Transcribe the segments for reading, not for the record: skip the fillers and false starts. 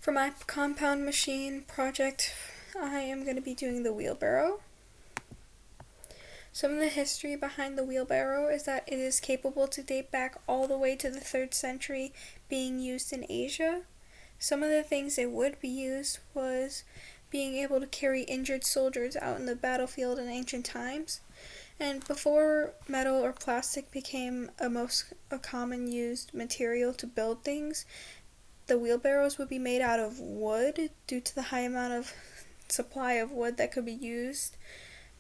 For my compound machine project, I am going to be doing the wheelbarrow. Some of the history behind the wheelbarrow is that it is capable to date back all the way to the 3rd century, being used in Asia. Some of the things it would be used was being able to carry injured soldiers out in the battlefield in ancient times. And before metal or plastic became a common used material to build things, the wheelbarrows would be made out of wood due to the high amount of supply of wood that could be used,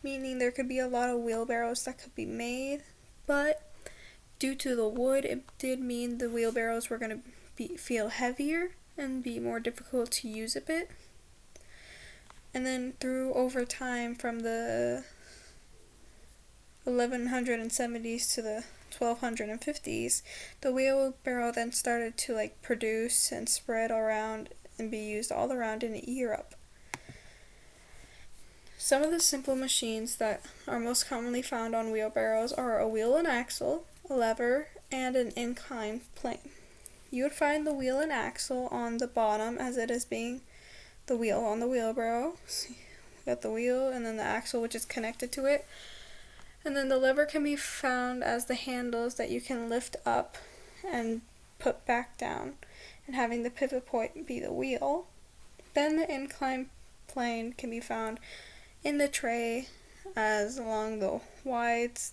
meaning there could be a lot of wheelbarrows that could be made. But due to the wood, it did mean the wheelbarrows were going to feel heavier and be more difficult to use a bit. And then over time, from the 1170s to the 1250s, the wheelbarrow then started to produce and spread around and be used all around in Europe. Some of the simple machines that are most commonly found on wheelbarrows are a wheel and axle, a lever, and an inclined plane. You would find the wheel and axle on the bottom as it is being the wheel on the wheelbarrow. So you got the wheel and then the axle, which is connected to it. And then the lever can be found as the handles that you can lift up and put back down, and having the pivot point be the wheel. Then the inclined plane can be found in the tray as along the wides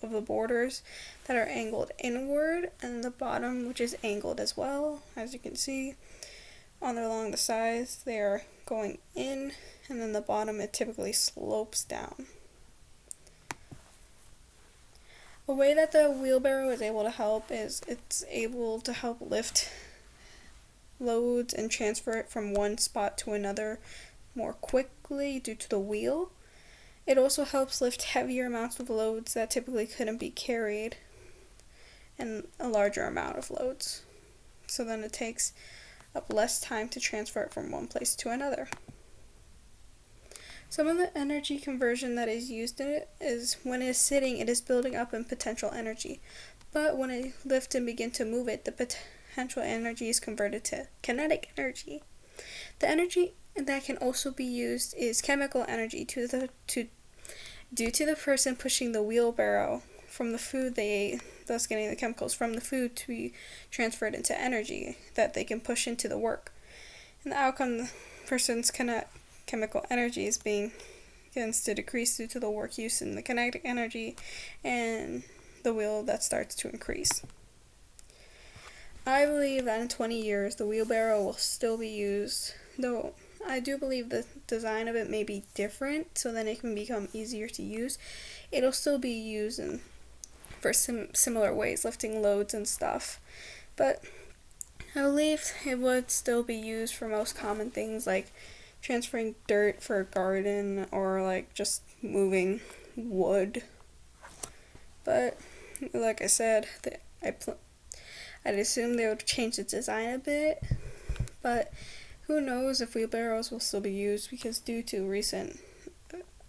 of the borders that are angled inward, and the bottom, which is angled as well. As you can see along the sides, they are going in, and then the bottom, it typically slopes down. A way that the wheelbarrow is able to help is it's able to help lift loads and transfer it from one spot to another more quickly due to the wheel. It also helps lift heavier amounts of loads that typically couldn't be carried, and a larger amount of loads. So then it takes up less time to transfer it from one place to another. Some of the energy conversion that is used in it is when it is sitting, it is building up in potential energy. But when it lifts and begins to move it, the potential energy is converted to kinetic energy. The energy that can also be used is chemical energy due to the person pushing the wheelbarrow from the food they ate, thus getting the chemicals from the food to be transferred into energy that they can push into the work. And the outcome, the person's chemical energy begins to decrease due to the work use in the kinetic energy, and the wheel that starts to increase. I believe that in 20 years the wheelbarrow will still be used, though I do believe the design of it may be different, so then it can become easier to use. It'll still be used for similar ways, lifting loads and stuff, but I believe it would still be used for most common things like transferring dirt for a garden or just moving wood. But like I said, I'd assume they would change the design a bit, but who knows if wheelbarrows will still be used, because due to recent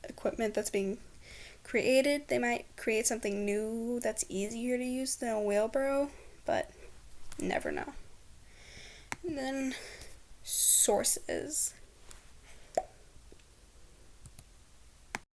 equipment that's being created, they might create something new that's easier to use than a wheelbarrow, but never know. And then sources.